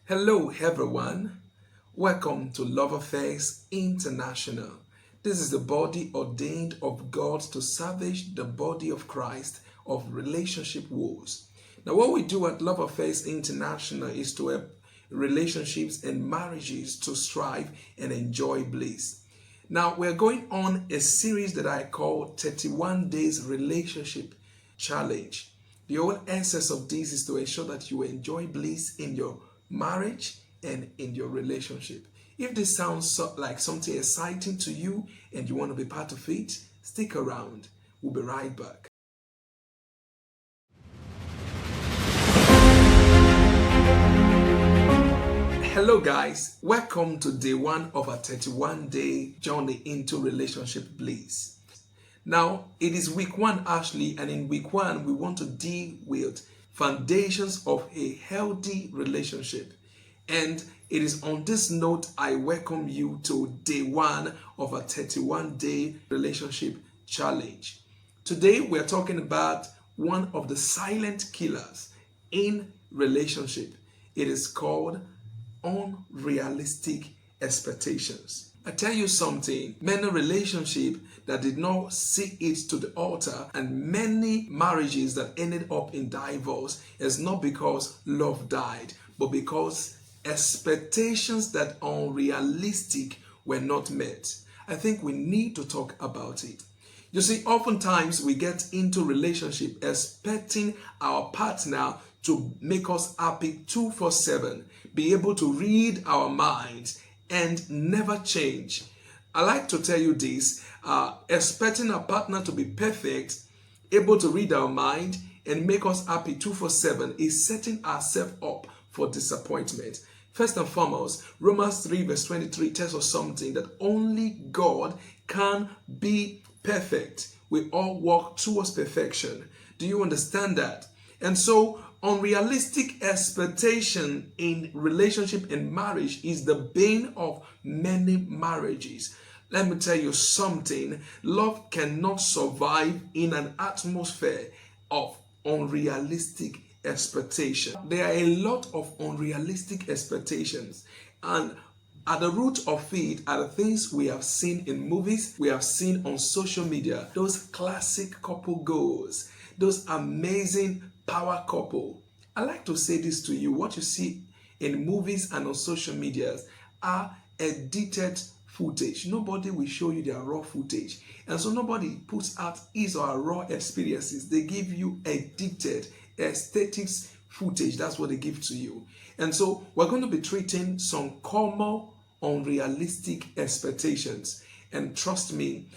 Hello, everyone. Welcome to Love Affairs International. This is the body ordained of God to salvage the body of Christ of relationship woes. Now, what we do at Love Affairs International is to help relationships and marriages to strive and enjoy bliss. Now, we're going on a series that I call 31 Days Relationship Challenge. The whole essence of this is to ensure that you enjoy bliss in your marriage and in your relationship. If this sounds like something exciting to you and you want to be part of it, stick around. We'll be right back. Hello guys, welcome to day one of a 31-day journey into relationship bliss. Now, it is week one, Ashley, and in week one, we want to deal with foundations of a healthy relationship. And it is on this note, I welcome you to day one of a 31-day relationship challenge. Today, we're talking about one of the silent killers in relationship. It is called unrealistic expectations. I tell you something, many relationships that did not see it to the altar and many marriages that ended up in divorce is not because love died, but because expectations that are unrealistic were not met. I think we need to talk about it. You see, oftentimes we get into relationship expecting our partner to make us happy 24/7, be able to read our minds and never change. I like to tell you this, expecting a partner to be perfect, able to read our mind and make us happy 24/7 is setting ourselves up for disappointment. First and foremost, Romans 3 verse 23 tells us something that only God can be perfect. We all walk towards perfection. Do you understand that? And so, unrealistic expectation in relationship and marriage is the bane of many marriages. Let me tell you something. Love cannot survive in an atmosphere of unrealistic expectation. There are a lot of unrealistic expectations, and at the root of it are the things we have seen in movies, we have seen on social media, those classic couple goals, those amazing power couple. I like to say this to you, what you see in movies and on social media are edited footage. Nobody will show you their raw footage. And so nobody puts out his or her raw experiences. They give you edited aesthetics footage. That's what they give to you. And so we're going to be treating some common unrealistic expectations. And trust me,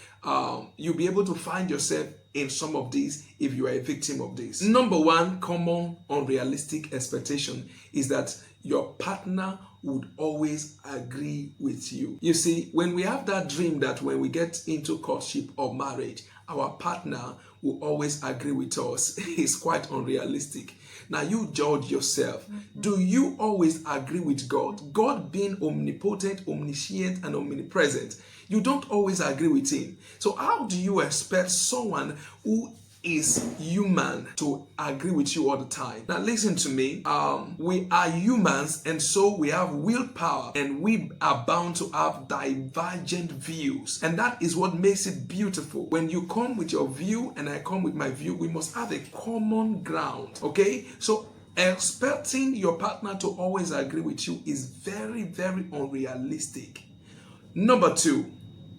you'll be able to find yourself in some of these if you are a victim of this. Number one common unrealistic expectation is that your partner would always agree with you. You see, when we have that dream that when we get into courtship or marriage, our partner will always agree with us, it's quite unrealistic. Now you judge yourself. Do you always agree with God? God being omnipotent, omniscient, and omnipresent, you don't always agree with him. So how do you expect someone who is human to agree with you all the time? Now listen to me, we are humans, and so we have willpower, and we are bound to have divergent views, and that is what makes it beautiful. When you come with your view and I come with my view, we must have a common ground. Okay, so expecting your partner to always agree with you is very, very unrealistic. Number two,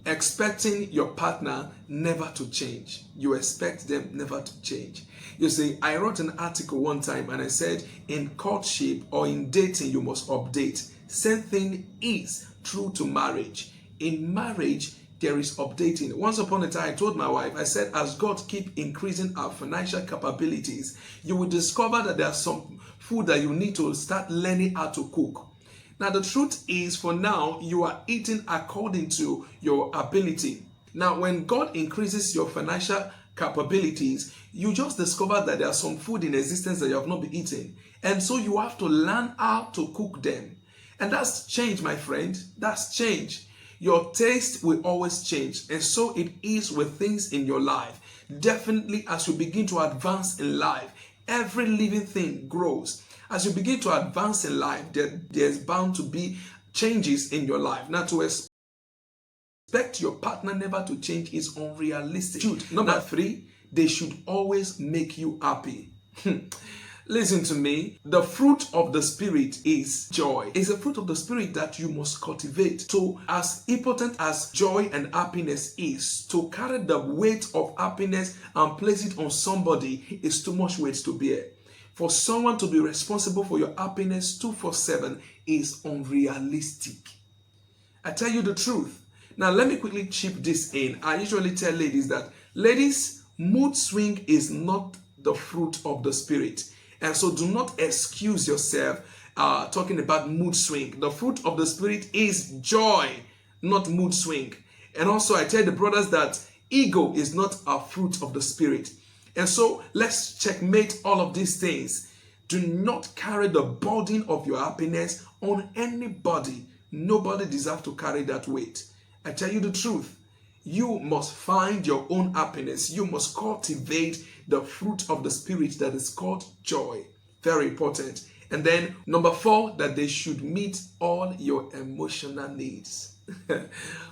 expecting your partner never to change. You expect them never to change. You see, I wrote an article one time and I said, in courtship or in dating, you must update. Same thing is true to marriage. In marriage, there is updating. Once upon a time, I told my wife, I said, as God keep increasing our financial capabilities, you will discover that there's some food that you need to start learning how to cook. Now, the truth is, for now, you are eating according to your ability. Now, when God increases your financial capabilities, you just discover that there's some food in existence that you have not been eating. And so you have to learn how to cook them. And that's change, my friend. That's change. Your taste will always change. And so it is with things in your life. Definitely, as you begin to advance in life, every living thing grows. As you begin to advance in life, there's bound to be changes in your life. Now, to expect your partner never to change is unrealistic. Number 3, they should always make you happy. Listen to me. The fruit of the Spirit is joy. It's a fruit of the Spirit that you must cultivate. So as important as joy and happiness is, to carry the weight of happiness and place it on somebody is too much weight to bear. For someone to be responsible for your happiness 24/7 is unrealistic. I tell you the truth. Now let me quickly chip this in. I usually tell ladies that, ladies, mood swing is not the fruit of the Spirit. And so do not excuse yourself talking about mood swing. The fruit of the Spirit is joy, not mood swing. And also I tell the brothers that ego is not a fruit of the Spirit. And so let's checkmate all of these things. Do not carry the burden of your happiness on anybody. Nobody deserves to carry that weight. I tell you the truth. You must find your own happiness. You must cultivate the fruit of the Spirit that is called joy. Very important. And then number 4, that they should meet all your emotional needs.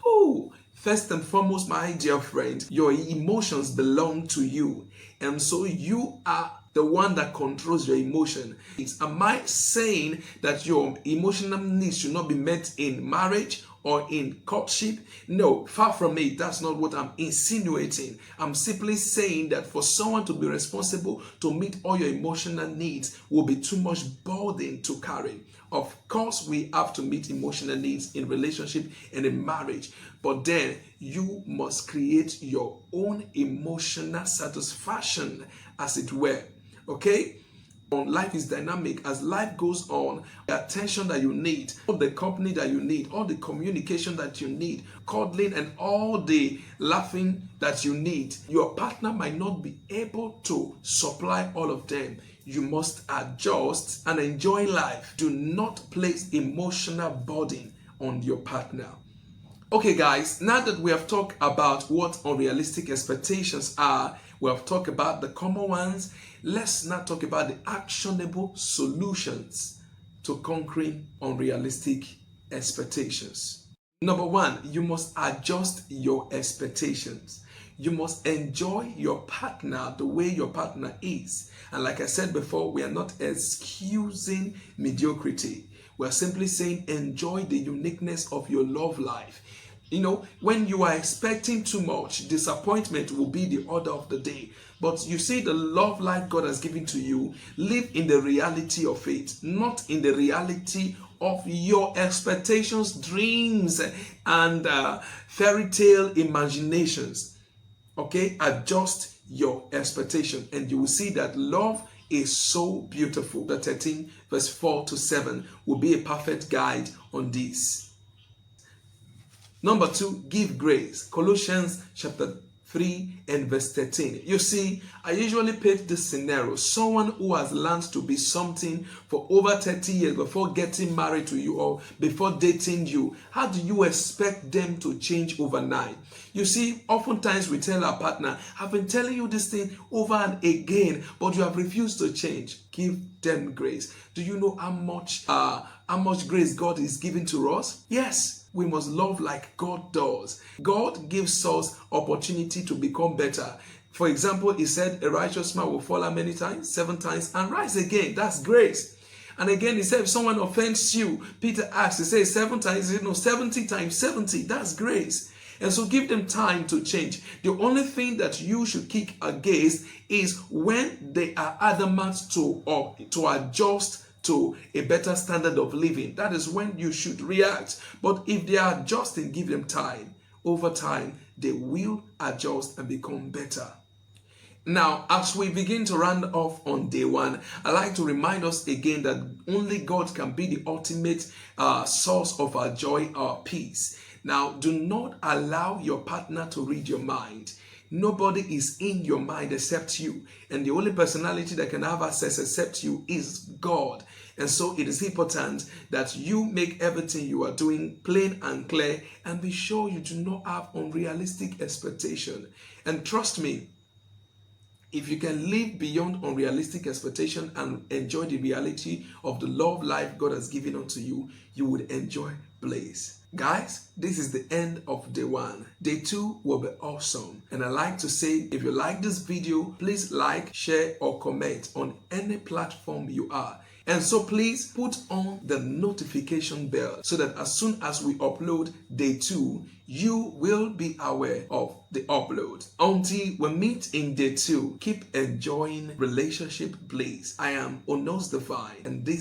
Oh, first and foremost, my dear friend, your emotions belong to you. And so you are the one that controls your emotion. Am I saying that your emotional needs should not be met in marriage or in courtship? No, far from it. That's not what I'm insinuating. I'm simply saying that for someone to be responsible to meet all your emotional needs will be too much burden to carry. Of course, we have to meet emotional needs in relationship and in marriage, but then you must create your own emotional satisfaction, as it were. Okay? Life is dynamic. As life goes on, the attention that you need, all the company that you need, all the communication that you need, cuddling and all the laughing that you need, your partner might not be able to supply all of them. You must adjust and enjoy life. Do not place emotional burden on your partner. Okay guys, now that we have talked about what unrealistic expectations are, we have talked about the common ones, let's now talk about the actionable solutions to conquering unrealistic expectations. Number 1, you must adjust your expectations. You must enjoy your partner the way your partner is. And like I said before, we are not excusing mediocrity. We are simply saying enjoy the uniqueness of your love life. You know, when you are expecting too much, disappointment will be the order of the day. But you see, the love life God has given to you, live in the reality of it, not in the reality of your expectations, dreams, and fairy tale imaginations. Okay, adjust your expectation and you will see that love is so beautiful. The 13 verse 4 to 7 will be a perfect guide on this. Number 2, give grace. Colossians chapter 3 and verse 13. You see, I usually paint this scenario. Someone who has learned to be something for over 30 years before getting married to you or before dating you, how do you expect them to change overnight? You see, oftentimes we tell our partner, I've been telling you this thing over and again, but you have refused to change. Give them grace. Do you know how much grace God is giving to us? Yes. We must love like God does. God gives us opportunity to become better. For example, he said a righteous man will fall many times, 7 times, and rise again. That's grace. And again, he said if someone offends you, Peter asked, he says 7 times, 70 times 70. That's grace. And so give them time to change. The only thing that you should kick against is when they are adamant to adjust to a better standard of living. That is when you should react. But if they are adjusting, give them time. Over time, they will adjust and become better. Now, as we begin to round off on day 1, I like to remind us again that only God can be the ultimate source of our joy, our peace. Now, do not allow your partner to read your mind. Nobody is in your mind except you. And the only personality that can have access except you is God. And so it is important that you make everything you are doing plain and clear and be sure you do not have unrealistic expectation. And trust me, If you can live beyond unrealistic expectation and enjoy the reality of the love life God has given unto you, you would enjoy bliss. Guys, this is the end of day 1. Day 2 will be awesome. And I like to say, if you like this video, please like, share, or comment on any platform you are. And so please put on the notification bell so that as soon as we upload day 2, you will be aware of the upload. Until we meet in day 2, keep enjoying relationship bliss. I am Onos Divine, and this